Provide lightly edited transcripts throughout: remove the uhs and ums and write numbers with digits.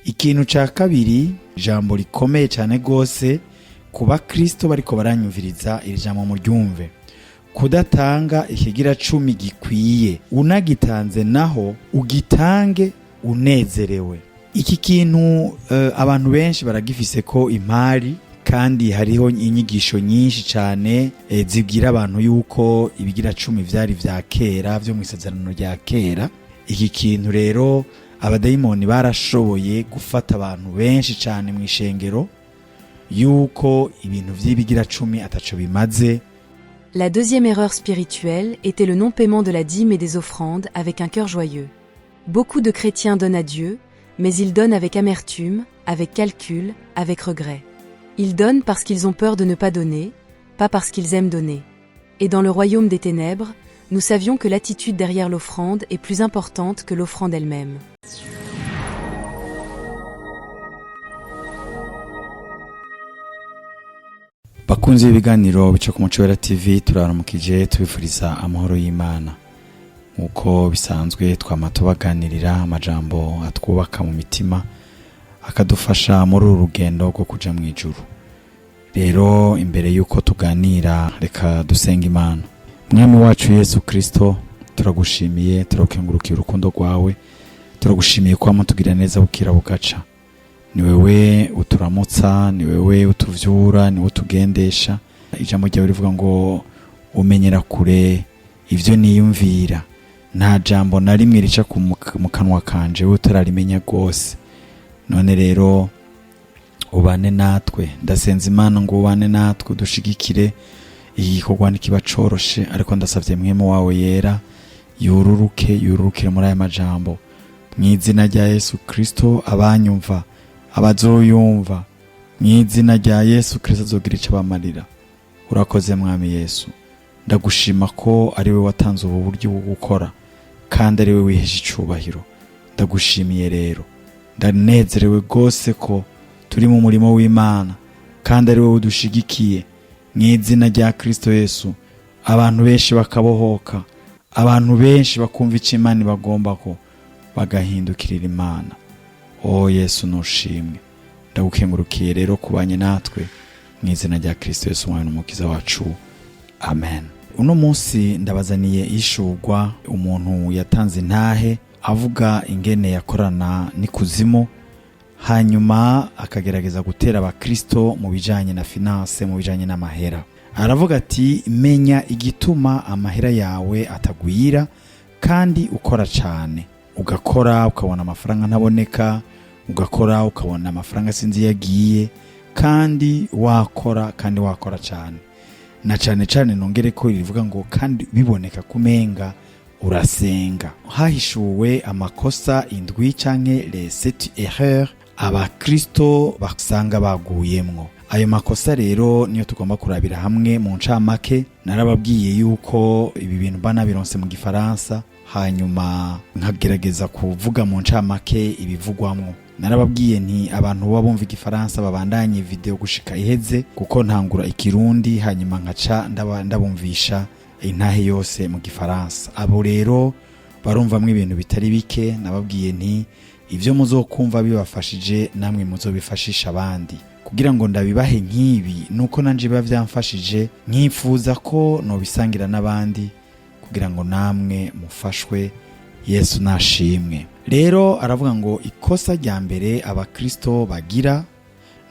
Ikintu ca kabiri, ijambo rikomeye cyane gose kuba Kristo bariko baranyumviriza iri jambo muryumve, kudatanga ikigira 10 gikwiye, unagitanze naho ugitange unezerewe. Iki kintu abantu benshi baragifise ko impari, kandi hariho inyigisho nyinshi cyane zibwira abantu yuko ibigira 10 vyari vya kera vyo mwisezerano rya kera. Iki kintu rero abadayimoni barashoboye gufata abantu benshi cyane mu ishengero yuko ibintu vy'ibigira 10 ataco bimaze. La deuxième erreur spirituelle était le non-paiement de la dîme et des offrandes avec un cœur joyeux. Beaucoup de chrétiens donnent à Dieu, mais ils donnent avec amertume, avec calcul, avec regret. Ils donnent parce qu'ils ont peur de ne pas donner, pas parce qu'ils aiment donner. Et dans le royaume des ténèbres, nous savions que l'attitude derrière l'offrande est plus importante que l'offrande elle-même. Bakunze ibiganiro bica ku Mucobera TV, turaramukije tubifuriza amahoro y'Imana. Uko bisanzwe twama tubaganirira amajambo atwubaka mu mitima, akadufasha muri uru rugendo rwo kuja mu ijuru. Rero imbere yuko tuganira, reka dusenga Imana. Mwami wacu Yesu Kristo, turagushimiye, turakengurukiye urukundo rwawe, turagushimiye ko amatugira neza bukira bugaca. Ni wewe uturamutsa, ni wewe utuvyura, ni wewe utugendesha. Ijambo ryawe rivuga ngo umenyera kure ivyo niyumvira. Nta jambo na rimwe rica mu kanwa kanje wewe utararimenya gose. None rero ubane natwe, ndasenza Imana ngo ubane natwe, dushigikire igikorwa nikiba coroshe, ariko ndasavye mwemu wawe yera yururukire muri aya majambo. Mw'izina rya Yesu Kristo, abanyumva abazoyumva, mw'izina rya Yesu Kristo azogira ico bamarira. Urakoze Mwami Yesu, ndagushima ko ari we watanze ubu buryo bwo gukora, kandi ari we wihesha icubahiro. Ndagushimiye rero, ndanezerewe gose ko turi mu murimo w'Imana, kandi ari we udushigikiye. Mw'izina rya Kristo Yesu, abantu benshi bakabohoka, abantu benshi bakumva ico Imana bagomba ko bagahindukirira Imana. O Yesu nushimwe, ndagukengurukiye rero kubanye natwe, mw'izina rya Kristo Yesu umwami n'umukiza wacu, amen. Uno munsi ndabazaniye ishurwa umuntu yatanze intahe avuga ingene yakorana n'ikuzimu, hanyuma akagerageza gutera abakristo mu bijanye na finance, mu bijanye n'amahera. Aravuga ati, menya igituma amahera yawe atagwira kandi ukora cane. Ugakora ukabona amafaranga ntaboneka, ugakora ukabona amafaranga sinzi yagiye, kandi wakora cane. Na cane nongere ko rivuga ngo kandi biboneka kumenga urasenga. Hahishuwe amakosa 7 canke les 7 erreurs abakristo basanga baguyemwo. Ayo makosa rero niyo tugomba kurabira hamwe mu ncamake. Narababwiye yuko ibi bintu banabironse mu gifaransa, hanyuma nkagerageza kuvuga mu ncamake ibivugwamwo. Narababwiye nti abantu babumva igifaransa babandanye video gushika iheze, kuko ntangura ikirundi hanyuma nkaca ndabumvisha intahe yose mu gifaransa. Abo rero barumvamwe ibintu bitari bike. Nababwiye nti ivyo muzokumva bibafashije namwe muzobifashisha abandi. Kugira ngo ndabibahe nk'ibi nuko nanje biba vyamfashije, nkifuza ko nobisangira n'abandi kugira ngo namwe mufashwe. Yesu nashimwe. Rero aravuga ngo ikosa rya mbere abakristo bagira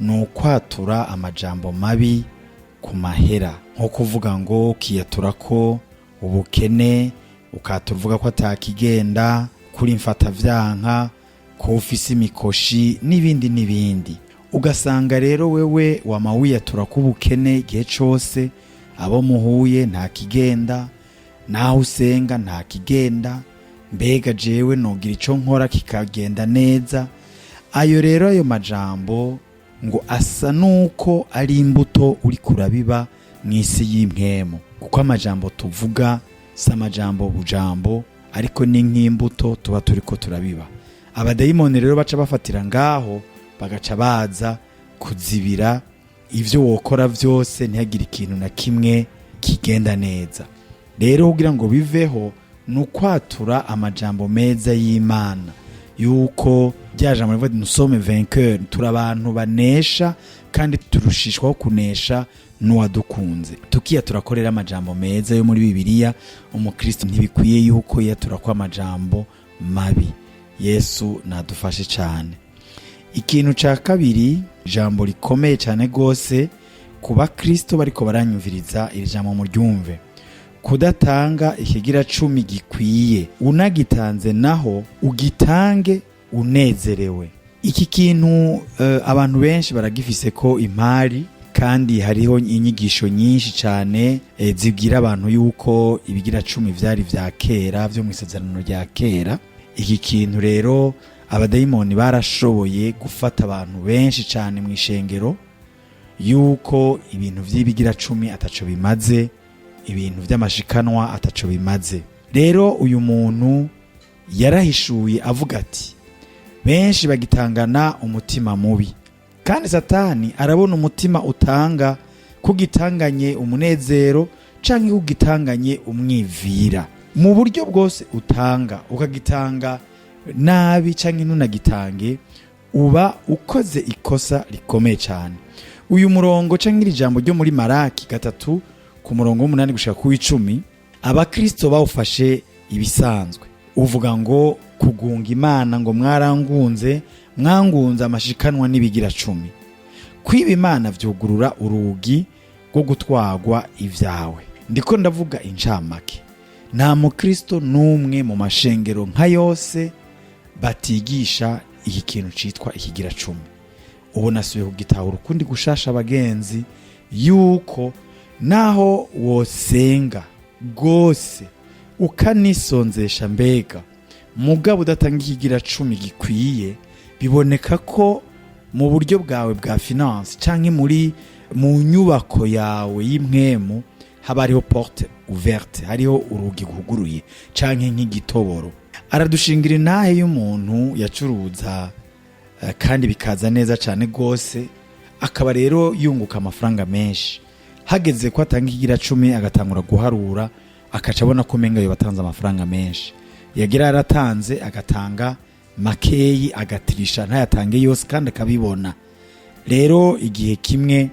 ni ukwatura amajambo mabi ku mahera, nko kuvuga ngo ukiyatura ko ubukene, ukatuvuga ko atakigenda, kuri mfata vyanka, ko ufise imikoshi n'ibindi. Ugasanga rero wewe wama wiyatura ko ubukene igihe cose, abo muhuye nta kigenda, naho usenga nta kigenda, mbega jewe nogira ico nkora kikagenda neza. Ayo rero ayo majambo ngo asa nuko ari imbuto uri kurabiba mw'isi y'impwemu, kuko amajambo tuvuga si amajambo bujambo, ariko ni nk'imbuto tuba turiko turabiba. Abadayimoni rero baca bafatira ngaho, bagaca baza kuzibira ivyo wokora vyose, ntihagire ikintu na kimwe kigenda neza. Rero kugira ngo biveho, nukwatura amajambo meza y'Imana. yuko rya jambo rivuga nous sommes vainqueurs, turi abantu banesha kandi turushishwaho kunesha n'uwadukunze. Tukiya turakorera amajambo meza yo muri Bibiliya, umukristo ntibikwiye yuko yatura kwa amajambo mabi. Yesu nadufashe cyane. Ikintu ca kabiri, jambo rikomeye cyane gose kuba Kristo bariko baranyumviriza iri jambo muryumve, kudatanga ikigira 10 gikwiye, unagitanze naho ugitange unezerewe. Iki kintu abantu benshi baragifise ko impari, kandi hariho inyigisho nyinshi cyane zibwira abantu yuko ibigira 10 vyari vya kera vyo mwisezerano rya kera. Iki kintu rero abadayimoni barashoboye gufata abantu benshi cyane mu ishengero yuko ibintu vy'ibigira 10 ataco bimaze, ibintu vy'amashikanwa ataco bimaze. Rero uyu muntu yarahishuye avuga ati benshi bagitangana umutima mubi, kandi Satani arabona umutima utanga kugitanganye umunezero canke kugitanganye umwivira. Mu buryo bwose utanga, ukagitanga nabi canke ntunagitange, uba ukoze ikosa rikomeye cyane. Uyu murongo canke iri jambo ryo muri Maraki 3 ku murongo w'8 gushika ku 10, abakristo bawufashe ibisanzwe. Uvuga ngo kugunga Imana, ngo mwarangunze, mwangunze amashikanwa n'ibigira 10. Kwiba Imana vyugurura urugi rwo gutwagwa ivyawe. Ndiko ndavuga incamake. Nta mukristo numwe mu mashengero nka yose batigisha iki kintu citwa ikigira 10. Ubu nasubiye kugitahura ukundi gushasha abagenzi, yuko naho wosenga gose ukanisonzesha mbega mugabo udatanga ikigira 10 gikwiye, biboneka ko mu buryo bwawe bwa finance canke mu nyubako yawe y'impwemu haba hariho porte ouverte, hariho urugi guhuguruye canke nk'igitoboro. Aradushingira intahe y'umuntu yacuruza kandi bikaza neza cyane gose, akaba rero yunguka amafaranga menshi. Hageze ko atanga ikigira 10 agatangura guharura, akaca abona ko menga yo batanze amafaranga menshi. Yagira aratanze agatanga makeyi, agatirisha ntayatange yose kandi akabibona. Rero igihe kimwe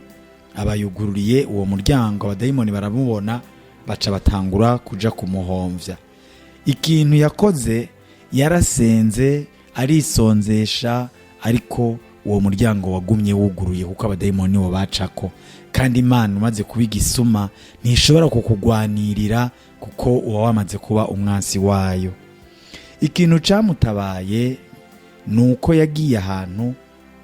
abayugururiye uwo muryango, abadayimoni baramubona, baca batangura kuja kumuhomvya. Ikintu yakoze, yarasenze arisonzesha, ariko uwo muryango wagumye wuguruye kuko abadayimoni bo bacako. Kandi Imana umaze kubigisuma ntishobora kukugwanirira kuko uwa wamaze kuba umwansi wayo. Ikintu camutabaye nuko yagiye ahantu,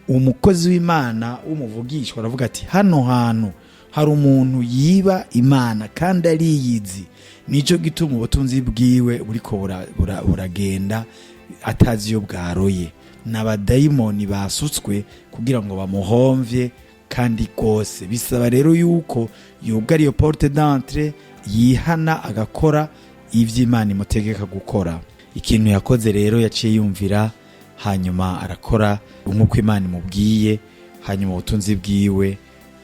umukozi w'Imana w'umuvugishwa aravuga ati hano hantu hari umuntu yiba Imana kandi ariyizi, nico gituma ubutunzi bwiwe buriko buragenda atazi yo bwaroye. N'abadayimoni basutswe kugira ngo bamuhomvye kandi gose. Bisaba rero yuko yubwa iyo porte d'entrée, yihana agakora ivy'Imana imutegeka gukora. Ikintu yakoze rero yaciye yumvira, hanyuma arakora nk'uko Imana imubwiye, hanyuma ubutunzi bwiwe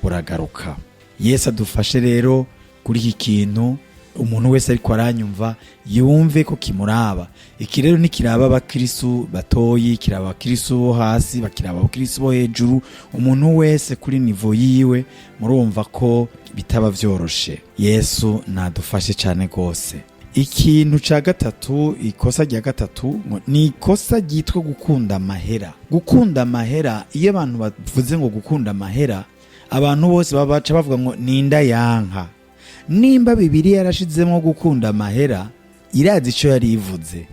buragaruka. Yesu adufashe rero kuri iki kintu, umuntu wese ariko aranyumva yumve ko kimuraba. Iki rero nikiraba abakristo batoyi, kiraba abakristo bo hasi, bakiraba abakristo bo hejuru, umuntu wese kuri nivo yiwe, murumva ko bitaba vyoroshe. Yesu nadufashe cyane gose. Ikintu ca gatatu, ikosa rya gatatu, ni ikosa ryitwa gukunda amahera. Gukunda amahera, iyo abantu bavuze ngo gukunda amahera, abantu bose babaca bavuga ngo ninda yanka. Nimba Bibiliya yarashizemo gukunda amahera, irazi ico yari ivuze.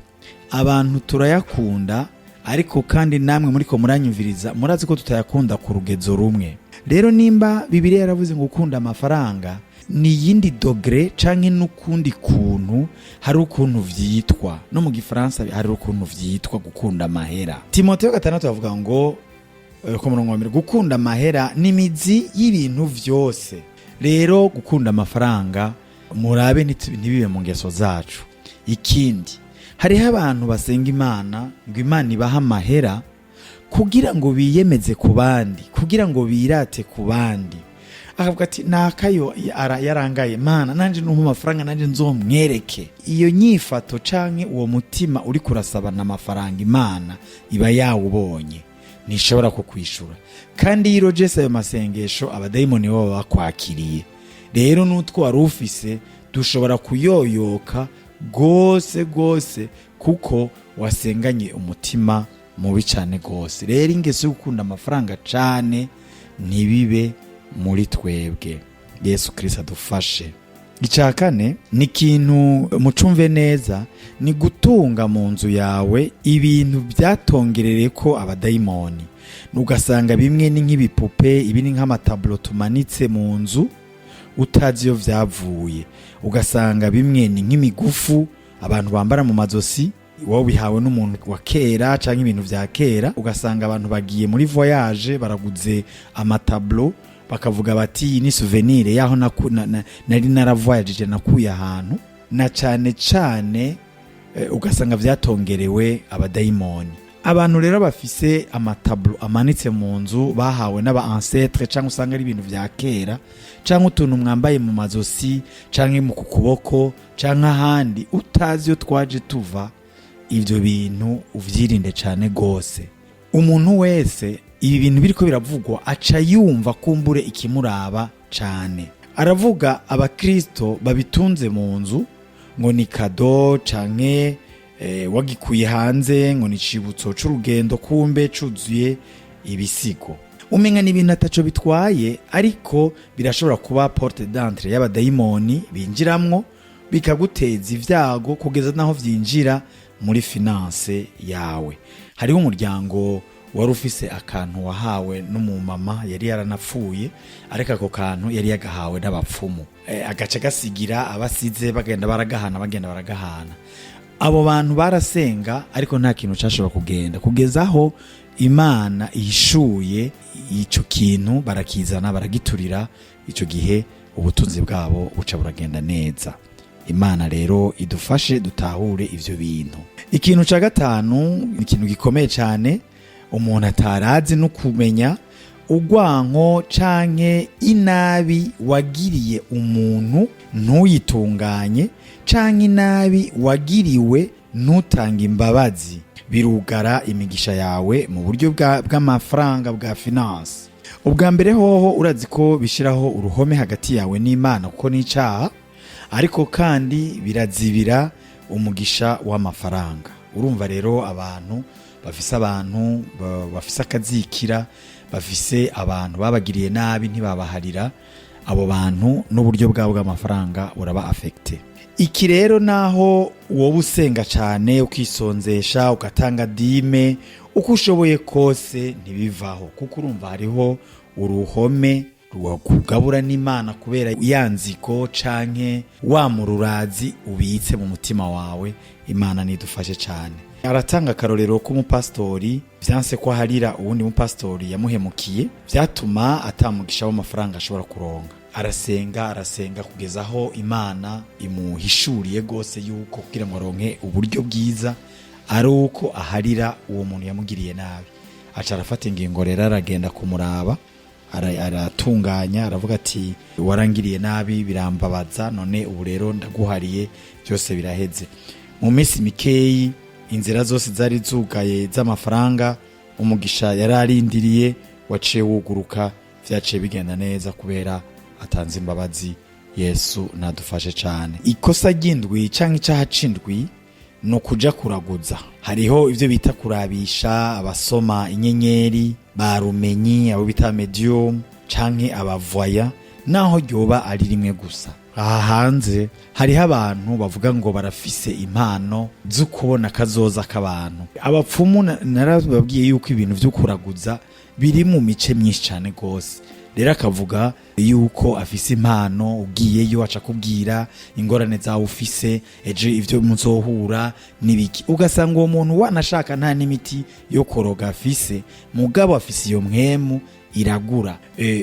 Abantu turayakunda, ariko kandi namwe muriko muranyumviriza murazi ko tutayakunda ku rugezo rumwe. Rero nimba Bibiliya yaravuze ngo gukunda amafaranga, ni yindi dogre canke n'ukundi kuntu, hari ukuntu vyitwa no mu Gifaransa, hari ukuntu vyitwa gukunda amahera. Timotheo 6 avuga ngo ku murongo wa 1, gukunda amahera ni imizi y'ibintu vyose. Rero gukunda amafaranga murabe ntibibe mu ngeso zacu. Ikindi, hariho abantu basenga Imana ngo Imana ibaha amahera kugira ngo biyemeze ku bandi, kugira ngo birate ku bandi. akavuga ati nakayo yarangaye mana nanje numpa amafaranga nanje nzomwereke. Iyo nyifato canke uwo mutima uri kurasabana amafaranga Imana iba yawubonye ntishobora kukwishura, kandi iyo urogese ayo masengesho abadayimoni baba bakwakiriye. Rero n'utwo wari ufise dushobora kuyoyoka gose kuko wasenganye umutima mubi cane gose. Rero ingeso yo gukunda amafaranga cane ntibibe muri twebwe. Yesu Kristo adufashe. Icya kane ni ikintu mucumve neza, ni gutunga mu nzu yawe ibintu byatongerere ko abadayimoni. Ugasanga bimwe ni nk'ibipupe, ibindi nk'amataburo tumanitse mu nzu utazi iyo vyavuye. Ugasanga bimwe ni nk'imigufu abantu bambara mu mazosi, wowe bihawe n'umuntu wa kera canke ibintu vya kera. Ugasanga abantu bagiye muri voyage baraguze amataburo bakavuga bati ni souvenir yaho nari naravoyaje nakuye ahantu. Na cane ugasanga vyatongerewe abadayimoni. Abantu rero bafise amataburo amanitse mu nzu bahawe n'aba ancêtre canke usanga ari ibintu vya kera canke utuntu mwambaye mu mazosi canke mu kuboko canke ahandi utazi yo twaje tuva, ivyo bintu uvyirinde cane gose. Umuntu wese ibi bintu biriko biravugwa aca yumva kumbure ikimuraba cane. Aravuga abakristo babitunze mu nzu ngo ni kado canke wagikuye hanze ngo ni cibutso c'urugendo, kumbe cuzuye ibisigo. Umenga ni ibintu ataco bitwaye, ariko birashobora kuba porte d'entrée y'abadayimoni binjiramwo bikaguteza ivyago kugeza naho vyinjira muri finance yawe. Hariho umuryango wari ufise akantu wahawe n'umumama yari yaranapfuye, ariko ako kantu yari yagahawe n'abapfumu, agaca gasigira abasize bagenda baragahana. Abo bantu barasenga ariko nta kintu cashobora kugenda, kugeza aho Imana ihishuye ico kintu, barakizana baragiturira. Ico gihe ubutunzi bwabo buca buragenda neza. Imana rero idufashe dutahure ivyo bintu. Ikintu ca gatanu ni ikintu gikomeye cane umuntu atarazi no kumenya: urwanko canke inabi wagiriye umuntu ntuyitunganye, canke inabi wagiriwe ntutanga imbabazi, birugara imigisha yawe mu buryo bw'amafaranga bwa finance. Ubwa mbere hoho urazi ko bishiraho uruhome hagati yawe n'Imana kuko ni icaha, ariko kandi birazibira umugisha w'amafaranga. Urumva rero abantu bafise akazikira, bafise abantu babagiriye nabi ntibabaharira, abo bantu n'uburyo bwabo bw'amafaranga uraba affecté. Iki rero naho wowe usenga cane ukisonzesha ugatanga dime uko ushoboye kose ntibivaho, kuko urumva hariho uruhome rwakugabura n'Imana kubera yanziko canke wa mururazi ubitse mu mutima wawe. Imana nidufashe cane. Aratanga akarorero k'umupastori vyanse ko harira uwundi mupastori yamuhemukiye, vyatuma atamugisha w'amafaranga ashobora kuronka. Arasenga kugeza aho Imana imuhishuriye gose yuko kugira ngo aronke uburyo bwiza ari uko aharira uwo muntu yamugiriye nabi. Aca arafata ingingo rero aragenda kumuraba, aratunganya, aravuga ati warangiriye nabi birambabaza, none ubu rero ndaguhariye, byose biraheze. Mu minsi mikeyi inzira zose zari zugaye z'amafaranga umugisha yararindiriye waciye wuguruka, vyaciye bigenda neza kubera atanze imbabazi. Yesu nadufashe cane. Ikosa ry'indwi canke icaha c'indwi no kuja kuraguza. Hariho ivyo bita kurabisha, abasoma inyenyeri, barumenyi, abo bita medium canke abavoya, naho ryoba ari rimwe gusa. Aha hanze hariho abantu bavuga ngo barafise impano zo kubona kazoza k'abantu. Abapfumu narababwiye yuko ibintu vyo kuraguza biri mu mice myinshi cane gose. Rero akavuga yuko afise impano, ugiyeyo aca kubwira ingorane zawe ufise, ejo ivyo muzohura nibiki. Ugasanga uwo muntu wanashaka nta n'imiti yo koroga afise, mugabo afise iyo mpwemu iragura.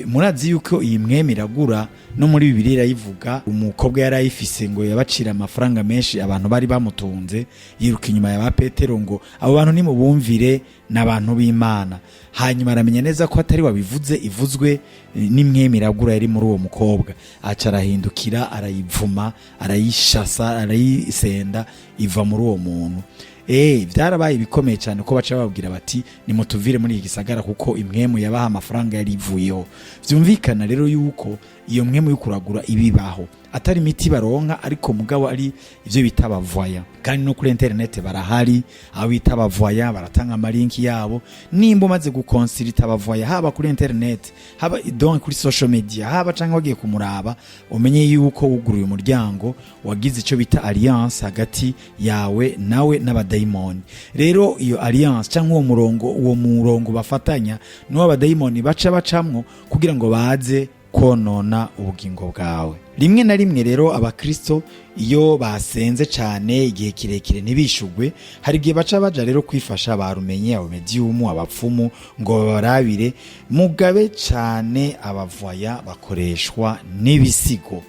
Murazi yuko iyi mwemu iragura no muri Bibiliya irayivuga. Umukobwa yari ayifise ngo yabacira amafaranga menshi abantu bari bamutunze, yiruka inyuma ya ba Petero ngo abo bantu nimubumvire n'abantu b'Imana. Hanyuma aramenya neza ko atari wabivuze, ivuzwe n'imwemu iragura yari muri uwo mukobwa. Aca arahindukira, arayivuma, arayishasa, arayisenda, iva muri uwo muntu. Vyarabaye ibikomeye cyane ko baca bababwira bati nimutuvire muri iki gisagara kuko imwemu yabaha amafaranga yari ivuyeho. Vyumvikana rero yuko iyo mwemu y'ukuragura ibibaho, atari imiti baronka, ariko mugabo ari ivyo bita abavoya. Kandi no kuri internet barahari abo bita abavoya, baratanga amalinki yabo. Nimba umaze gukonsulta abavoya haba kuri internet, haba donc kuri social media, haba canke wagiye kumuraba, umenye yuko wuguruye umuryango, wagize ico bita alliance hagati yawe nawe n'abadayimoni. Rero iyo alliance canke uwo murongo bafatanya no abadayimoni baca bacamwo kugira ngo baze konona ubugingo bwawe. Rimwe na rimwe rero abakristo iyo basenze cyane igihe kirekire ntibishugwe, hari igihe baca baja rero kwifasha barumenye, abo medium, abapfumu ngo barabire. Mugabe cyane abavoya bakoreshwa n'ibisigo.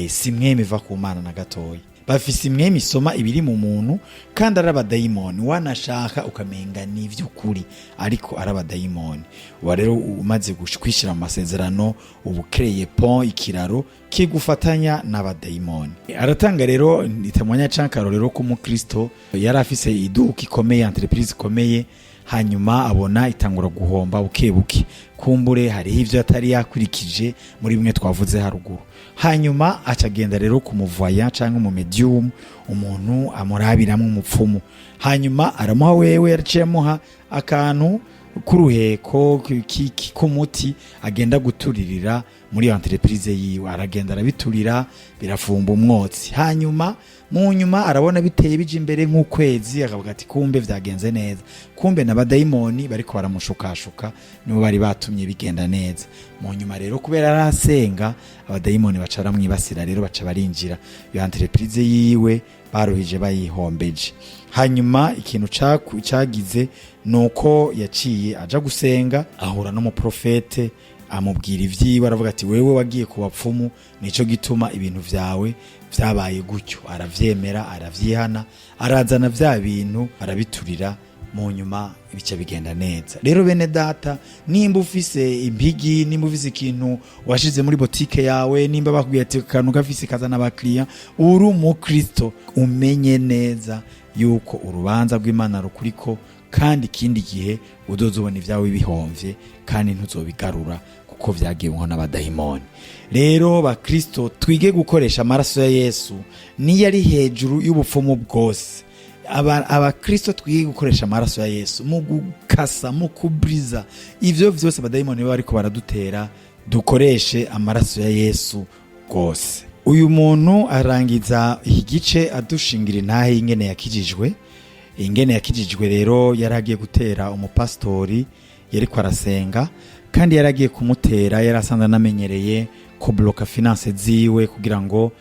Si mwemu iva ku Mana na gatoya. Bafise imwemu isoma ibiri mu muntu kandi arabadayimoni, wanashaka ukamenga n'ivy'ukuri ariko arabadayimoni. Uba rero umaze kwishira mu masezerano, ubu créer pont, ikiraro kigufatanya n'abadayimoni. Aratanga rero itamwanya cankaro rero ko umukristo yari afise iduka ikomeye, entreprise ikomeye, hanyuma abona itangura guhomba bukebuke. Kumbure hariho ivyo atari yakurikije muri bimwe twavuze haruguru. Hanyuma acagenda rero kumuvoya canke mu medium, umuntu amurabiramwe umupfumu. Hanyuma aramuha wewe, yaraciyemuha akantu kuruheko k'umuti agenda guturirira muri entreprise yiwe. Aragenda arabiturira, birafumba umwotsi. Hanyuma mu nyuma arabona biteye bije imbere nk'ukwezi, akavuga ati kumbe vyagenze neza. Kumbe n'abadayimoni bariko baramushukashuka nibo bari batumye bigenda neza. Mu nyuma rero kubera arasenga, abadayimoni baca baramwibasira, rero baca barinjira iyo entreprise yiwe, baruhije bayihombeje. Hanyuma ikintu cagize nuko yaciye aja gusenga, ahura n'umuprofete amubwira ivyiwe, aravuga ati wewe wagiye ku bapfumu, nico gituma ibintu vyawe vyabaye gutyo. Aravyemera, aravyihana, arazana vya bintu arabiturira, mu nyuma ibice bigenda neza. Rero bene data, nimba ufise impigi, nimba ufise ikintu washize muri botike yawe, nimba bakubwiye ati kantu gafise kazana abakiriya, uri umukristo, umenye neza yuko urubanza rw'Imana rukuriko, kandi ikindi gihe udozubona ivyawe bihomvye kandi ntuzobigarura kuko vyagiweho n'abadayimoni. Rero bakristo twige gukoresha amaraso ya Yesu, niyo ari hejuru y'ubupfumu bwose. Abakristo twige gukoresha amaraso ya Yesu mu gukasa, mu kubriza ivyo vyose abadayimoni bariko baradutera. Dukoreshe amaraso ya Yesu gose. Uyu muntu arangiza igice adushingira intahe ingene yakijijwe. Ingene yakijijwe rero yaragiye gutera umupastori yariko arasenga, kandi yaragiye kumutera, yarasanze namenyereye ko bloka finance ziwe kugira ngo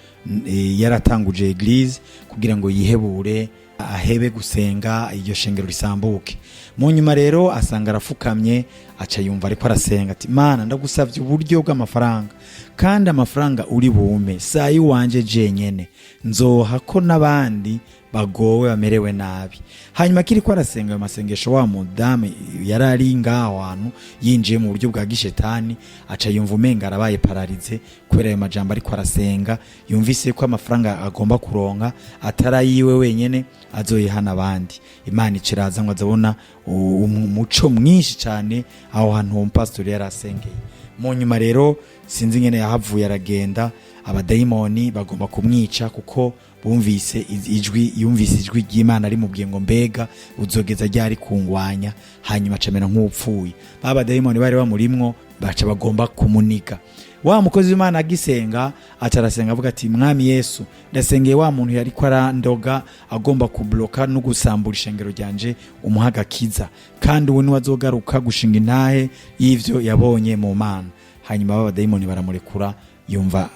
yaratanguje eglise kugira ngo yihebure, ahebe gusenga, iryo shengero risambuke. Mu nyuma rero asanga arafukamye, aca yumva ariko arasenga ati Mana ndagusavye uburyo bw'amafaranga, kandi amafaranga uri bume sayi wanje jenyene, nzoha ko n'abandi bagowe bamerewe nabi. Hanyuma kiriko arasenga ayo masengesho, wa mudame yarari ngaho hantu yinjiye mu buryo bwa gishetani, aca yumva umenga arabaye paralize kubera ayo majambo ariko arasenga. Yumvise ko amafaranga agomba kuronka atarayiwe wenyene, azoyihana abandi. Imana iciraza ngo azabona umuco mwinshi cyane aho hantu uwo pastori yarasengeye. Mu nyuma rero sinzi ngene yahavuye aragenda, abadayimoni bagomba kumwica kuko yumvise ijwi ry'Imana ari mubwiye ngo mbega uzogeza ryari kungwanya. Hanyuma acamera nk'upfuye. Abadayimoni bari bamurimwo baca bagomba kumuniga. Wa mukozi w'Imana agisenga, atarasenga avuga ati Mwami Yesu, ndasengeye wa muntu yari ko arandoga agomba kubloka no gusambura ishengero ryanje, umuhagakiza, kandi ubu ni wazogaruka gushinga intahe y'ivyo yabonye mu Mana. Hanyuma abadayimoni baramurekura, yumva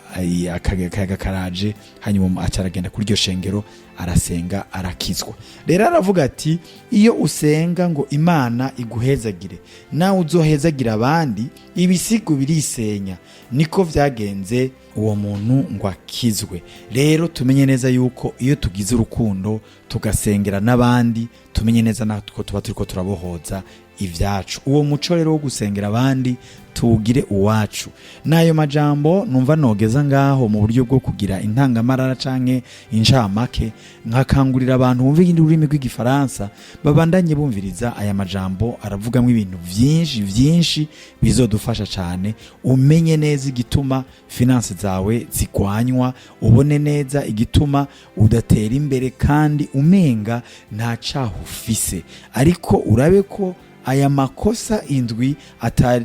akayaga karaje, hanyuma acaragenda kuri iryo shengero arasenga arakizwa. Rero aravuga ati iyo usenga ngo Imana iguhezagire nawe uzohezagira abandi, ibisigo birisenya. Niko vyagenze uwo muntu ngo akizwe. Rero tumenye neza yuko iyo tugize urukundo tugasengera n'abandi, tumenye neza natwe tuba turiko turabohoza ivyacu. Uwo muco rero wo gusengera abandi tuwugire uwacu. Nayo majambo numva nogeza ngaho mu buryo bwo kugira intangamarara canke incamake, nkakangurira abantu bumva ururimi rw'igifaransa babandanye bumviriza aya majambo. Aravugamwo ibintu vyinshi bizodufasha cane. Umenye neza igituma finance zawe zigwanywa, ubone neza igituma udatera imbere kandi umenga nta caho ufise, ariko urabe ko aya makosa indwi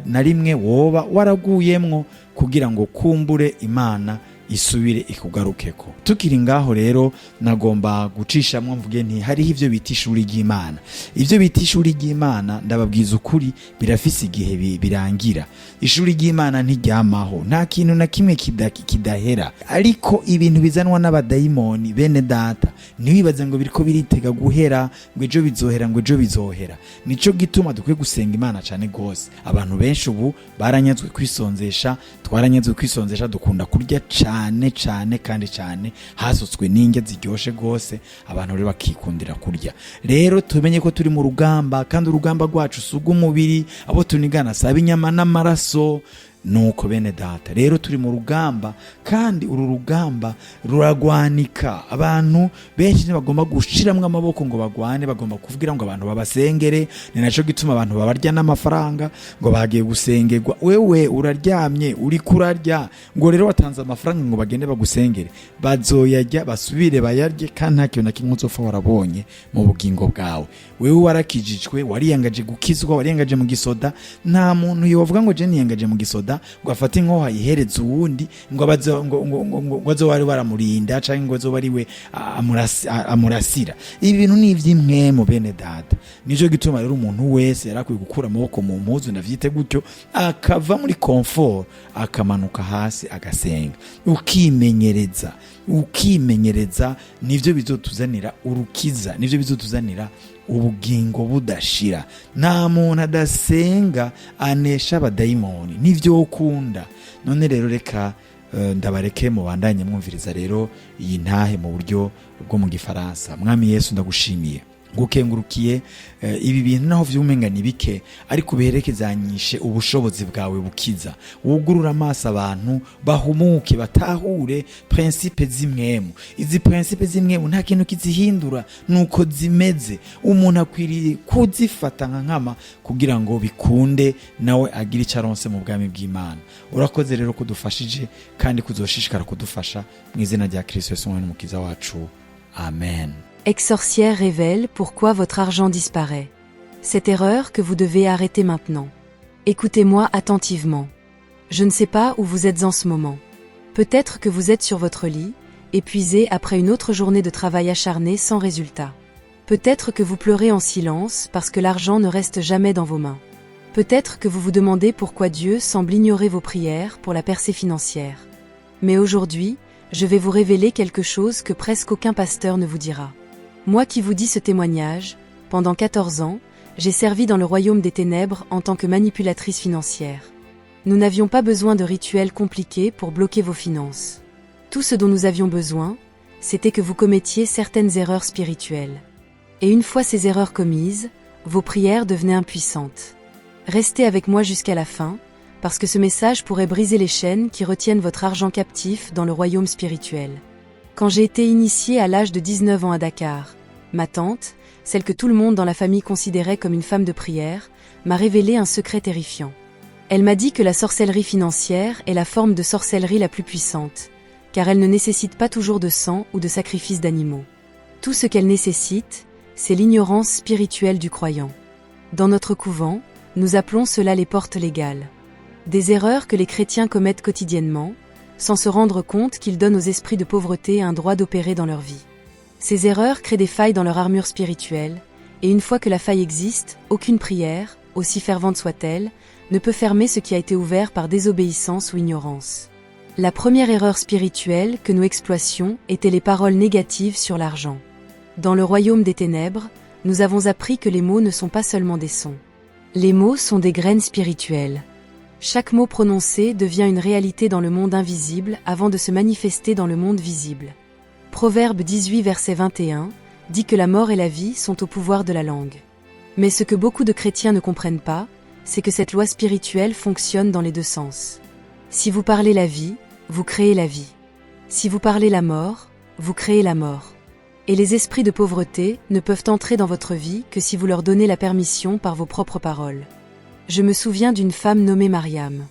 na rimwe woba waraguyemwo kugira ngo kumbure Imana isubire ikugarukeko. Tukiri ngaho rero nagomba gucishamwo mvuge nti hariho ivyo bita ishuri ry'Imana. Ivyo bita ishuri ry'Imana ndababwiza ukuri birafise igihe birangira. Ishuri ry'Imana ntiryamaho, nta kintu na kimwe kidahera, ariko ibintu bizanwa n'abadayimoni bene data ntiwibaze ngo biriko biritega guhera, ngo ejo bizohera, ngo ejo bizohera. Nico gituma dukwiye gusenga Imana cane gose. Abantu benshi ubu baranyazwe kwisonzesha, twaranyazwe kwisonzesha, dukunda kurya cane kandi cane, hasutswe n'indya ziryoshe gose, abantu rero bakikundira kurya. Rero tumenye ko turi mu rugamba, kandi urugamba rwacu suga umubiri, abo tunigana saba inyama n'amaraso. Nuko bene data rero turi mu rugamba, kandi uru rugamba ruragwanika. Abantu benshi ntibagomba gushiramwo amaboko ngo bagwane, bagomba kuvugira ngo abantu babasengere. Ni naco gituma abantu babarya n'amafaranga ngo bagiye gusengerwa. Wewe uraryamye uri kurarya, ngo rero watanze amafaranga ngo bagende bagusengere, bazoyarya basubire bayarye, kandi nta kintu na kimwe uzopfa warabonye mu bugingo bwawe. Wewe warakijijwe, wariyangaje gukizwa, wariyangaje mu gisoda. Nta muntu yovuga ngo je niyangaje mu gisoda ngo afate inkoho ayihereze uwundi ngo azo wari waramurinda canke ngo azo wari we amurasira. Ibi bintu ni ivy'imwemo bene data. Nico gituma rero umuntu wese yarakwiye gukura amaboko mu mpuzu, ndavyite gutyo, akava muri comfort akamanuka hasi agasenga, ukimenyereza. Nivyo bizotuzanira urukiza, nivyo bizotuzanira ubugingo budashira. Nta muntu adasenga anesha abadayimoni, nivyo ukunda. None rero reka ndabareke mubandanye mwumviriza rero iyi ntahe mu buryo bwo mu gifaransa. Mwami Yesu ndagushimiye, ngukengurukiye ibi bintu naho vyumenga ni bike, ariko biherekezanyishe ubushobozi bwawe bukiza. Wugurura amaso abantu bahumuke, batahure principe z'imwemu. Izi principe z'imwemu nta kintu kizihindura, nuko zimeze. Umuntu akwiriye kuzifata nka nkama kugira ngo bikunde nawe agire icaronse mu bwami bw'Imana. Urakoze rero kudufashije, kandi kuzoshishikara kudufasha mu izina rya Kristo Yesu umwami n'umukiza wacu. Amen. Exorcière révèle pourquoi votre argent disparaît. Cette erreur que vous devez arrêter maintenant. Écoutez-moi attentivement. Je ne sais pas où vous êtes en ce moment. Peut-être que vous êtes sur votre lit, épuisé après une autre journée de travail acharné sans résultat. Peut-être que vous pleurez en silence parce que l'argent ne reste jamais dans vos mains. Peut-être que vous vous demandez pourquoi Dieu semble ignorer vos prières pour la percée financière. Mais aujourd'hui, je vais vous révéler quelque chose que presque aucun pasteur ne vous dira. Moi qui vous dis ce témoignage, pendant 14 ans, j'ai servi dans le royaume des ténèbres en tant que manipulatrice financière. Nous n'avions pas besoin de rituels compliqués pour bloquer vos finances. Tout ce dont nous avions besoin, c'était que vous commettiez certaines erreurs spirituelles. Et une fois ces erreurs commises, vos prières devenaient impuissantes. Restez avec moi jusqu'à la fin, parce que ce message pourrait briser les chaînes qui retiennent votre argent captif dans le royaume spirituel. Quand j'ai été initiée à l'âge de 19 ans à Dakar, ma tante, celle que tout le monde dans la famille considérait comme une femme de prière, m'a révélé un secret terrifiant. Elle m'a dit que la sorcellerie financière est la forme de sorcellerie la plus puissante, car elle ne nécessite pas toujours de sang ou de sacrifices d'animaux. Tout ce qu'elle nécessite, c'est l'ignorance spirituelle du croyant. Dans notre couvent, nous appelons cela les portes légales. Des erreurs que les chrétiens commettent quotidiennement, sans se rendre compte qu'ils donnent aux esprits de pauvreté un droit d'opérer dans leur vie. Ces erreurs créent des failles dans leur armure spirituelle, et une fois que la faille existe, aucune prière, aussi fervente soit-elle, ne peut fermer ce qui a été ouvert par désobéissance ou ignorance. La première erreur spirituelle que nous exploitions était les paroles négatives sur l'argent. Dans le royaume des ténèbres, nous avons appris que les mots ne sont pas seulement des sons. Les mots sont des graines spirituelles. Chaque mot prononcé devient une réalité dans le monde invisible avant de se manifester dans le monde visible. Proverbe 18 verset 21 dit que la mort et la vie sont au pouvoir de la langue. Mais ce que beaucoup de chrétiens ne comprennent pas, c'est que cette loi spirituelle fonctionne dans les deux sens. Si vous parlez la vie, vous créez la vie. Si vous parlez la mort, vous créez la mort. Et les esprits de pauvreté ne peuvent entrer dans votre vie que si vous leur donnez la permission par vos propres paroles. Je me souviens d'une femme nommée Mariam.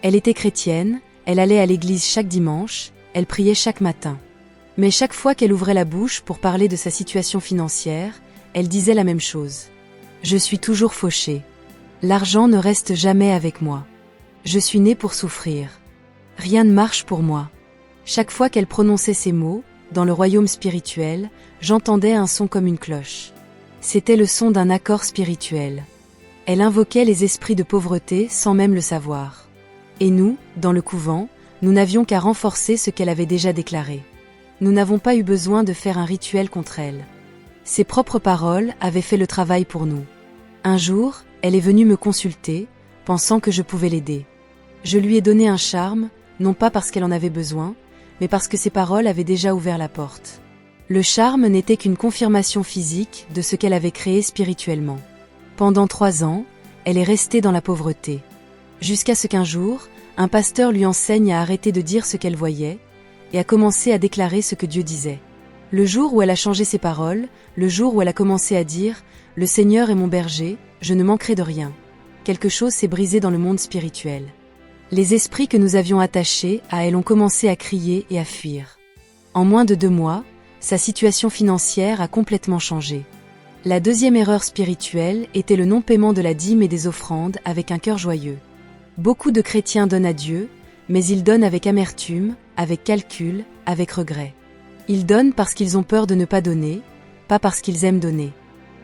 Elle était chrétienne, elle allait à l'église chaque dimanche, elle priait chaque matin. Mais chaque fois qu'elle ouvrait la bouche pour parler de sa situation financière, elle disait la même chose. Je suis toujours fauchée. L'argent ne reste jamais avec moi. Je suis née pour souffrir. Rien ne marche pour moi. Chaque fois qu'elle prononçait ces mots, dans le royaume spirituel, j'entendais un son comme une cloche. C'était le son d'un accord spirituel. Elle invoquait les esprits de pauvreté sans même le savoir. Et nous, dans le couvent, nous n'avions qu'à renforcer ce qu'elle avait déjà déclaré. Nous n'avons pas eu besoin de faire un rituel contre elle. Ses propres paroles avaient fait le travail pour nous. Un jour, elle est venue me consulter, pensant que je pouvais l'aider. Je lui ai donné un charme, non pas parce qu'elle en avait besoin, mais parce que ses paroles avaient déjà ouvert la porte. Le charme n'était qu'une confirmation physique de ce qu'elle avait créé spirituellement. Pendant 3 ans, elle est restée dans la pauvreté. Jusqu'à ce qu'un jour, un pasteur lui enseigne à arrêter de dire ce qu'elle voyait, et à commencer à déclarer ce que Dieu disait. Le jour où elle a changé ses paroles, le jour où elle a commencé à dire « Le Seigneur est mon berger, je ne manquerai de rien », quelque chose s'est brisé dans le monde spirituel. Les esprits que nous avions attachés à elle ont commencé à crier et à fuir. En moins de 2 mois, sa situation financière a complètement changé. La deuxième erreur spirituelle était le non-paiement de la dîme et des offrandes avec un cœur joyeux. Beaucoup de chrétiens donnent à Dieu, mais ils donnent avec amertume, avec calcul, avec regret. Ils donnent parce qu'ils ont peur de ne pas donner, pas parce qu'ils aiment donner.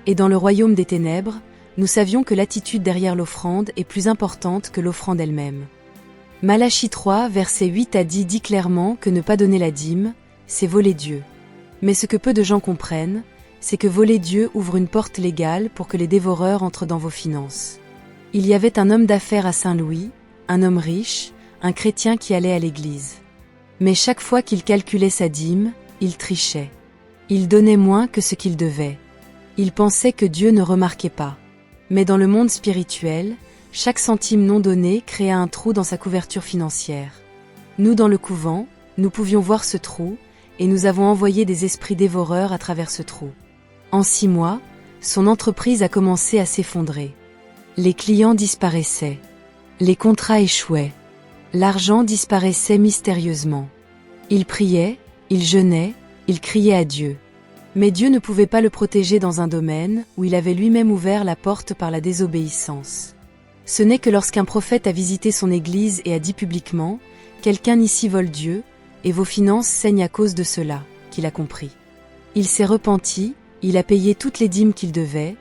Et dans le royaume des ténèbres, nous savions que l'attitude derrière l'offrande est plus importante que l'offrande elle-même. Malachie 3, verset 8 à 10 dit clairement que ne pas donner la dîme, c'est voler Dieu. Mais ce que peu de gens comprennent, c'est que voler Dieu ouvre une porte légale pour que les dévoreurs entrent dans vos finances. Il y avait un homme d'affaires à Saint-Louis, un homme riche, un chrétien qui allait à l'église. Mais chaque fois qu'il calculait sa dîme, il trichait. Il donnait moins que ce qu'il devait. Il pensait que Dieu ne remarquait pas. Mais dans le monde spirituel, chaque centime non donné créait un trou dans sa couverture financière. Nous, dans le couvent, nous pouvions voir ce trou, et nous avons envoyé des esprits dévoreurs à travers ce trou. En 6 mois, son entreprise a commencé à s'effondrer. Les clients disparaissaient. Les contrats échouaient. L'argent disparaissait mystérieusement. Il priait, il jeûnait, il criait à Dieu. Mais Dieu ne pouvait pas le protéger dans un domaine où il avait lui-même ouvert la porte par la désobéissance. Ce n'est que lorsqu'un prophète a visité son église et a dit publiquement « Quelqu'un ici vole Dieu, et vos finances saignent à cause de cela », qu'il a compris. Il s'est repenti, il a payé toutes les dîmes qu'il devait,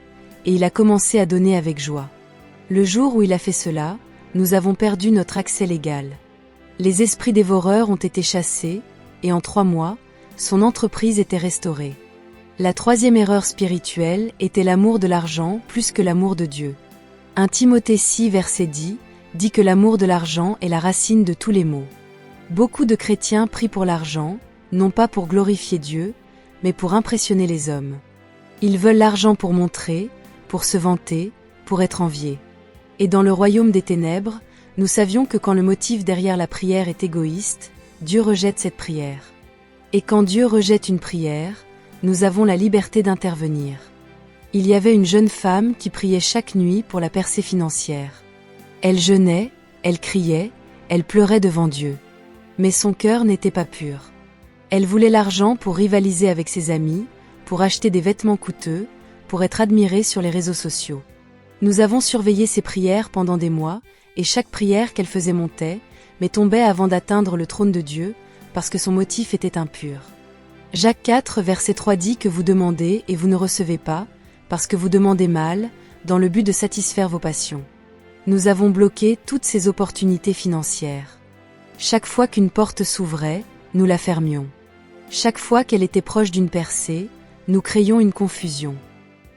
et il a commencé à donner avec joie. Le jour où il a fait cela, nous avons perdu notre accès légal. Les esprits dévoreurs ont été chassés, et en 3 mois, son entreprise était restaurée. La troisième erreur spirituelle était l'amour de l'argent plus que l'amour de Dieu. 1 Timothée 6 verset 10 dit que l'amour de l'argent est la racine de tous les maux. Beaucoup de chrétiens prient pour l'argent, non pas pour glorifier Dieu, mais pour impressionner les hommes. Ils veulent l'argent pour montrer, pour se vanter, pour être enviés. Et dans le royaume des ténèbres, nous savions que quand le motif derrière la prière est égoïste, Dieu rejette cette prière. Et quand Dieu rejette une prière, nous avons la liberté d'intervenir. Il y avait une jeune femme qui priait chaque nuit pour la percée financière. Elle jeûnait, elle criait, elle pleurait devant Dieu. Mais son cœur n'était pas pur. Elle voulait l'argent pour rivaliser avec ses amis, pour acheter des vêtements coûteux, pour être admirée sur les réseaux sociaux. Nous avons surveillé ses prières pendant des mois, et chaque prière qu'elle faisait montait, mais tombait avant d'atteindre le trône de Dieu, parce que son motif était impur. Jacques 4 verset 3 dit que vous demandez et vous ne recevez pas, parce que vous demandez mal, dans le but de satisfaire vos passions. Nous avons bloqué toutes ces opportunités financières. Chaque fois qu'une porte s'ouvrait, nous la fermions. Chaque fois qu'elle était proche d'une percée, nous créions une confusion.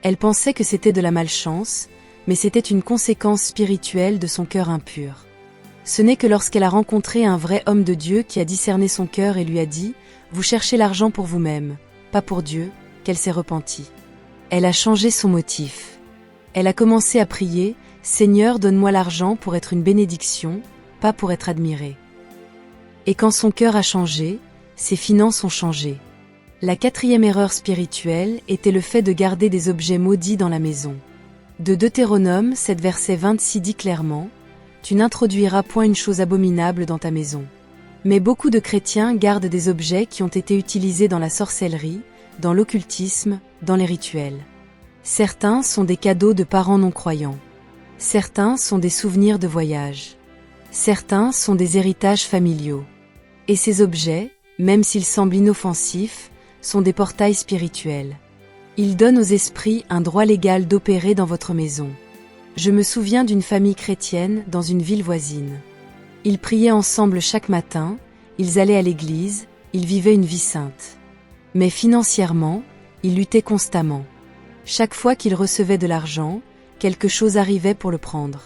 Elle pensait que c'était de la malchance, mais c'était une conséquence spirituelle de son cœur impur. Ce n'est que lorsqu'elle a rencontré un vrai homme de Dieu qui a discerné son cœur et lui a dit « Vous cherchez l'argent pour vous-même, pas pour Dieu », qu'elle s'est repentie. Elle a changé son motif. Elle a commencé à prier « Seigneur, donne-moi l'argent pour être une bénédiction, pas pour être admirée ». Et quand son cœur a changé, ses finances ont changé. La quatrième erreur spirituelle était le fait de garder des objets maudits dans la maison. De Deutéronome 7 verset 26 dit clairement « Tu n'introduiras point une chose abominable dans ta maison ». Mais beaucoup de chrétiens gardent des objets qui ont été utilisés dans la sorcellerie, dans l'occultisme, dans les rituels. Certains sont des cadeaux de parents non-croyants. Certains sont des souvenirs de voyage. Certains sont des héritages familiaux. Et ces objets, même s'ils semblent inoffensifs, sont des portails spirituels. Ils donnent aux esprits un droit légal d'opérer dans votre maison. Je me souviens d'une famille chrétienne dans une ville voisine. Ils priaient ensemble chaque matin, ils allaient à l'église, ils vivaient une vie sainte. Mais financièrement, ils luttaient constamment. Chaque fois qu'ils recevaient de l'argent, quelque chose arrivait pour le prendre.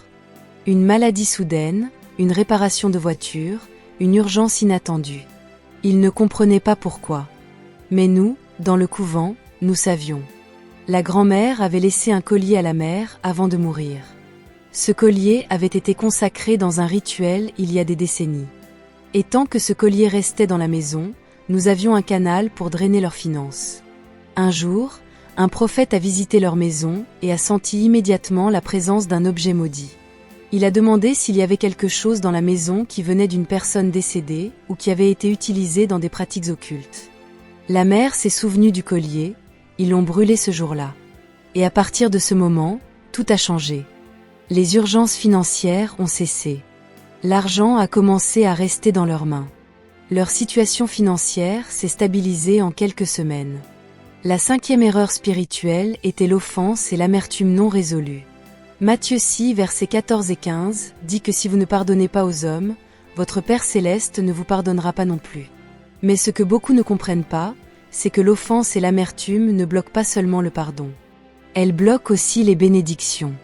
Une maladie soudaine, une réparation de voiture, une urgence inattendue. Ils ne comprenaient pas pourquoi. Mais nous, dans le couvent, nous savions. La grand-mère avait laissé un collier à la mère avant de mourir. Ce collier avait été consacré dans un rituel il y a des décennies. Et tant que ce collier restait dans la maison, nous avions un canal pour drainer leurs finances. Un jour, un prophète a visité leur maison et a senti immédiatement la présence d'un objet maudit. Il a demandé s'il y avait quelque chose dans la maison qui venait d'une personne décédée ou qui avait été utilisé dans des pratiques occultes. La mère s'est souvenue du collier, ils l'ont brûlé ce jour-là. Et à partir de ce moment, tout a changé. Les urgences financières ont cessé. L'argent a commencé à rester dans leurs mains. Leur situation financière s'est stabilisée en quelques semaines. La cinquième erreur spirituelle était l'offense et l'amertume non résolue. Matthieu 6, versets 14 et 15, dit que si vous ne pardonnez pas aux hommes, votre Père céleste ne vous pardonnera pas non plus. Mais ce que beaucoup ne comprennent pas, c'est que l'offense et l'amertume ne bloquent pas seulement le pardon. Elles bloquent aussi les bénédictions.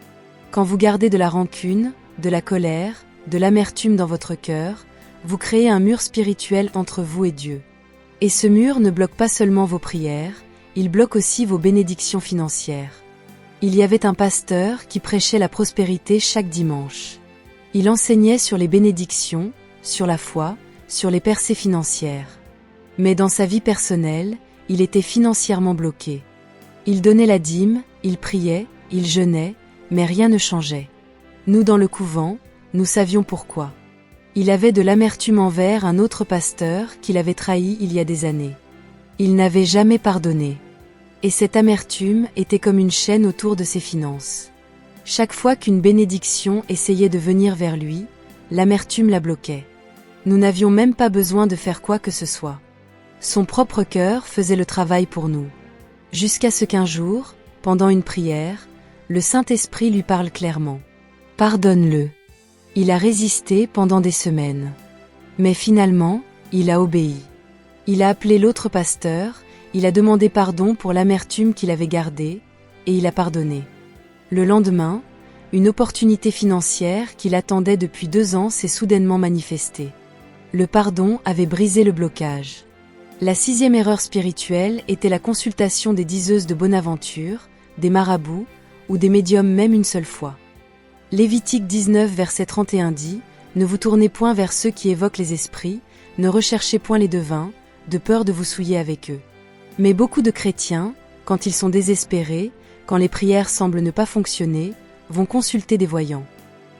Quand vous gardez de la rancune, de la colère, de l'amertume dans votre cœur, vous créez un mur spirituel entre vous et Dieu. Et ce mur ne bloque pas seulement vos prières, il bloque aussi vos bénédictions financières. Il y avait un pasteur qui prêchait la prospérité chaque dimanche. Il enseignait sur les bénédictions, sur la foi, sur les percées financières. Mais dans sa vie personnelle, il était financièrement bloqué. Il donnait la dîme, il priait, il jeûnait, mais rien ne changeait. Nous dans le couvent, nous savions pourquoi. Il avait de l'amertume envers un autre pasteur qu'il avait trahi il y a des années. Il n'avait jamais pardonné. Et cette amertume était comme une chaîne autour de ses finances. Chaque fois qu'une bénédiction essayait de venir vers lui, l'amertume la bloquait. Nous n'avions même pas besoin de faire quoi que ce soit. Son propre cœur faisait le travail pour nous. Jusqu'à ce qu'un jour, pendant une prière, le Saint-Esprit lui parle clairement. « Pardonne-le ». Il a résisté pendant des semaines. Mais finalement, il a obéi. Il a appelé l'autre pasteur, il a demandé pardon pour l'amertume qu'il avait gardée, et il a pardonné. Le lendemain, une opportunité financière qu'il attendait depuis 2 ans s'est soudainement manifestée. Le pardon avait brisé le blocage. La 6e erreur spirituelle était la consultation des diseuses de bonne aventure, des marabouts, ou des médiums même une seule fois. Lévitique 19 verset 31 dit « Ne vous tournez point vers ceux qui évoquent les esprits, ne recherchez point les devins, de peur de vous souiller avec eux. » Mais beaucoup de chrétiens, quand ils sont désespérés, quand les prières semblent ne pas fonctionner, vont consulter des voyants.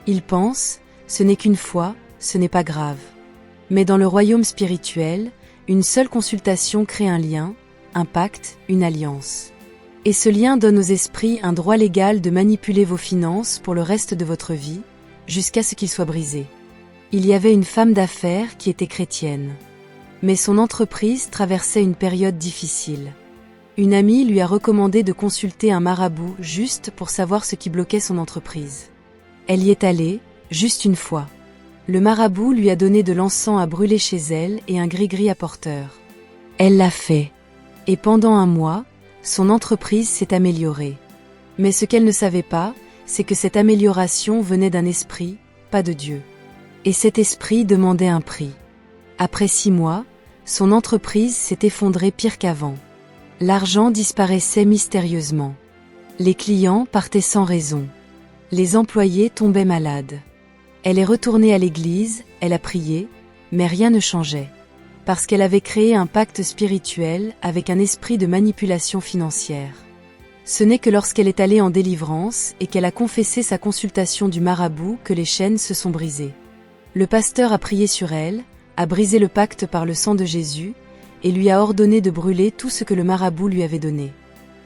Ils pensent « ce n'est qu'une fois, ce n'est pas grave ». Mais dans le royaume spirituel, une seule consultation crée un lien, un pacte, une alliance. Et ce lien donne aux esprits un droit légal de manipuler vos finances pour le reste de votre vie, jusqu'à ce qu'ils soient brisés. Il y avait une femme d'affaires qui était chrétienne. Mais son entreprise traversait une période difficile. Une amie lui a recommandé de consulter un marabout juste pour savoir ce qui bloquait son entreprise. Elle y est allée, juste une fois. Le marabout lui a donné de l'encens à brûler chez elle et un gris-gris apporteur. Elle l'a fait. Et pendant un mois, son entreprise s'est améliorée. Mais ce qu'elle ne savait pas, c'est que cette amélioration venait d'un esprit, pas de Dieu. Et cet esprit demandait un prix. Après 6 mois, son entreprise s'est effondrée pire qu'avant. L'argent disparaissait mystérieusement. Les clients partaient sans raison. Les employés tombaient malades. Elle est retournée à l'église, elle a prié, mais rien ne changeait. Parce qu'elle avait créé un pacte spirituel avec un esprit de manipulation financière. Ce n'est que lorsqu'elle est allée en délivrance et qu'elle a confessé sa consultation du marabout que les chaînes se sont brisées. Le pasteur a prié sur elle, a brisé le pacte par le sang de Jésus, et lui a ordonné de brûler tout ce que le marabout lui avait donné.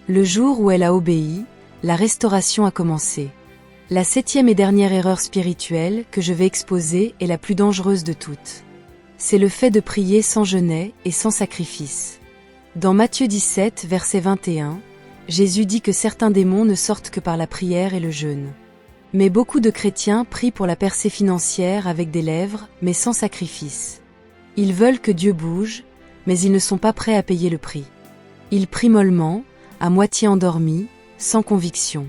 Le jour où elle a obéi, la restauration a commencé. La 7e et dernière erreur spirituelle que je vais exposer est la plus dangereuse de toutes. C'est le fait de prier sans jeûner et sans sacrifice. Dans Matthieu 17, verset 21, Jésus dit que certains démons ne sortent que par la prière et le jeûne. Mais beaucoup de chrétiens prient pour la percée financière avec des lèvres, mais sans sacrifice. Ils veulent que Dieu bouge, mais ils ne sont pas prêts à payer le prix. Ils prient mollement, à moitié endormis, sans conviction.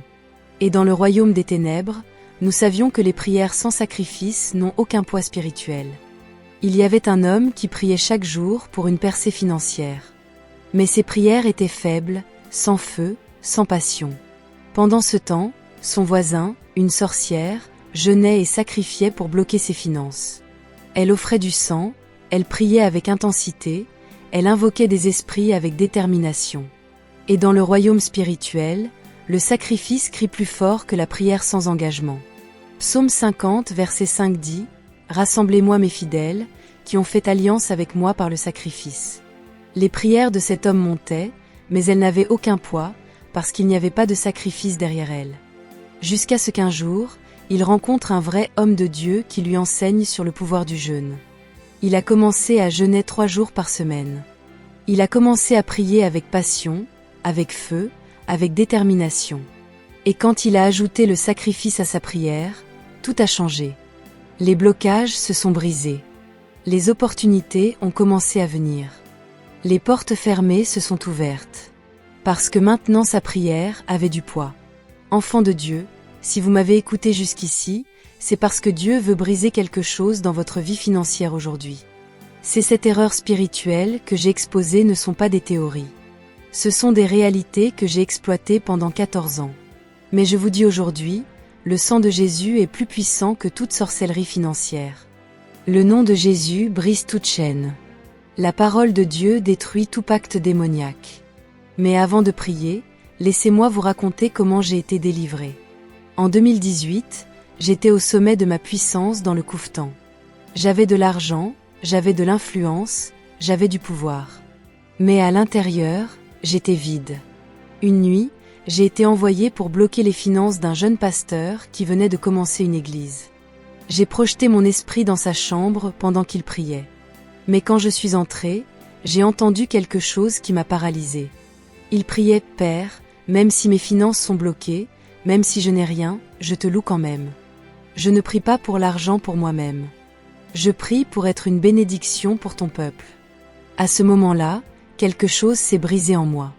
Et dans le royaume des ténèbres, nous savions que les prières sans sacrifice n'ont aucun poids spirituel. Il y avait un homme qui priait chaque jour pour une percée financière. Mais ses prières étaient faibles, sans feu, sans passion. Pendant ce temps, son voisin, une sorcière, jeûnait et sacrifiait pour bloquer ses finances. Elle offrait du sang, elle priait avec intensité, elle invoquait des esprits avec détermination. Et dans le royaume spirituel, le sacrifice crie plus fort que la prière sans engagement. Psaume 50, verset 5 dit « Rassemblez-moi mes fidèles, qui ont fait alliance avec moi par le sacrifice. » Les prières de cet homme montaient, mais elles n'avaient aucun poids, parce qu'il n'y avait pas de sacrifice derrière elles. Jusqu'à ce qu'un jour, il rencontre un vrai homme de Dieu qui lui enseigne sur le pouvoir du jeûne. Il a commencé à jeûner 3 jours par semaine. Il a commencé à prier avec passion, avec feu, avec détermination. Et quand il a ajouté le sacrifice à sa prière, tout a changé. Les blocages se sont brisés. Les opportunités ont commencé à venir. Les portes fermées se sont ouvertes. Parce que maintenant sa prière avait du poids. Enfant de Dieu, si vous m'avez écouté jusqu'ici, c'est parce que Dieu veut briser quelque chose dans votre vie financière aujourd'hui. C'est cette erreur spirituelle que j'ai exposée ne sont pas des théories. Ce sont des réalités que j'ai exploitées pendant 14 ans. Mais je vous dis aujourd'hui, le sang de Jésus est plus puissant que toute sorcellerie financière. Le nom de Jésus brise toute chaîne. La parole de Dieu détruit tout pacte démoniaque. Mais avant de prier, laissez-moi vous raconter comment j'ai été délivré. En 2018, j'étais au sommet de ma puissance dans le couvetan. J'avais de l'argent, j'avais de l'influence, j'avais du pouvoir. Mais à l'intérieur, j'étais vide. Une nuit, j'ai été envoyé pour bloquer les finances d'un jeune pasteur qui venait de commencer une église. J'ai projeté mon esprit dans sa chambre pendant qu'il priait. Mais quand je suis entrée, j'ai entendu quelque chose qui m'a paralysée. Il priait « Père, même si mes finances sont bloquées, même si je n'ai rien, je te loue quand même. Je ne prie pas pour l'argent pour moi-même. Je prie pour être une bénédiction pour ton peuple. » À ce moment-là, quelque chose s'est brisé en moi.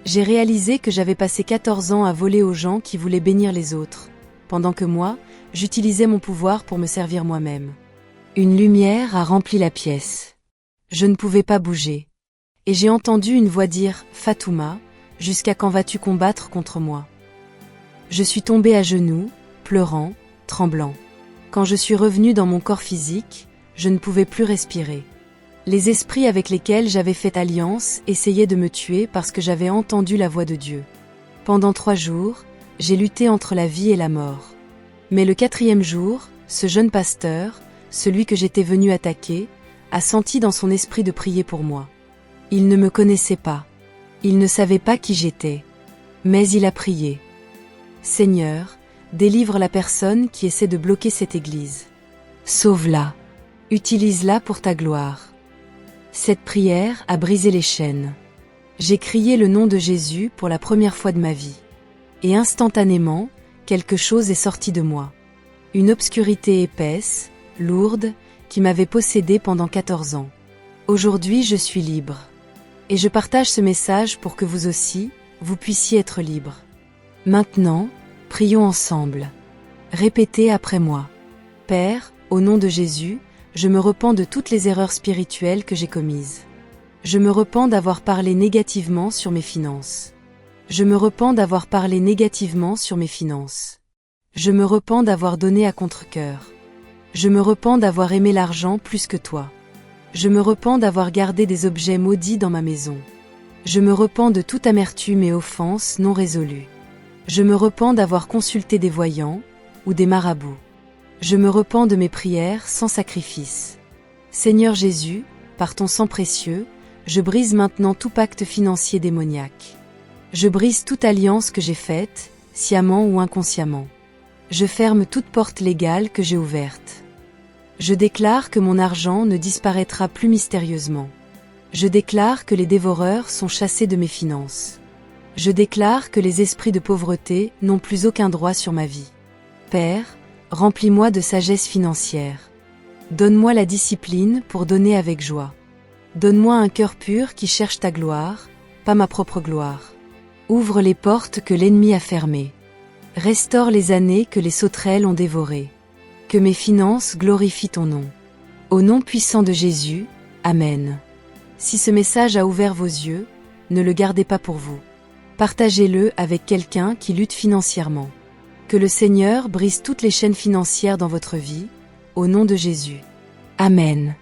J'ai réalisé que j'avais passé 14 ans à voler aux gens qui voulaient bénir les autres, pendant que moi, j'utilisais mon pouvoir pour me servir moi-même. Une lumière a rempli la pièce. Je ne pouvais pas bouger. Et j'ai entendu une voix dire « Fatouma, jusqu'à quand vas-tu combattre contre moi ?» Je suis tombée à genoux, pleurant, tremblant. Quand je suis revenue dans mon corps physique, je ne pouvais plus respirer. Les esprits avec lesquels j'avais fait alliance essayaient de me tuer parce que j'avais entendu la voix de Dieu. Pendant 3 jours, j'ai lutté entre la vie et la mort. Mais le 4e jour, ce jeune pasteur, celui que j'étais venu attaquer, a senti dans son esprit de prier pour moi. Il ne me connaissait pas. Il ne savait pas qui j'étais. Mais il a prié. « Seigneur, délivre la personne qui essaie de bloquer cette église. Sauve-la. Utilise-la pour ta gloire. » Cette prière a brisé les chaînes. J'ai crié le nom de Jésus pour la première fois de ma vie. Et instantanément, quelque chose est sorti de moi. Une obscurité épaisse, lourde, qui m'avait possédée pendant 14 ans. Aujourd'hui, je suis libre. Et je partage ce message pour que vous aussi, vous puissiez être libre. Maintenant, prions ensemble. Répétez après moi. Père, au nom de Jésus, je me repens de toutes les erreurs spirituelles que j'ai commises. Je me repens d'avoir parlé négativement sur mes finances. Je me repens d'avoir parlé négativement sur mes finances. Je me repens d'avoir donné à contre-cœur. Je me repens d'avoir aimé l'argent plus que toi. Je me repens d'avoir gardé des objets maudits dans ma maison. Je me repens de toute amertume et offense non résolue. Je me repens d'avoir consulté des voyants ou des marabouts. Je me repens de mes prières sans sacrifice. Seigneur Jésus, par ton sang précieux, je brise maintenant tout pacte financier démoniaque. Je brise toute alliance que j'ai faite, sciemment ou inconsciemment. Je ferme toute porte légale que j'ai ouverte. Je déclare que mon argent ne disparaîtra plus mystérieusement. Je déclare que les dévoreurs sont chassés de mes finances. Je déclare que les esprits de pauvreté n'ont plus aucun droit sur ma vie. Père, remplis-moi de sagesse financière. Donne-moi la discipline pour donner avec joie. Donne-moi un cœur pur qui cherche ta gloire, pas ma propre gloire. Ouvre les portes que l'ennemi a fermées. Restaure les années que les sauterelles ont dévorées. Que mes finances glorifient ton nom. Au nom puissant de Jésus, Amen. Si ce message a ouvert vos yeux, ne le gardez pas pour vous. Partagez-le avec quelqu'un qui lutte financièrement. Que le Seigneur brise toutes les chaînes financières dans votre vie, au nom de Jésus. Amen.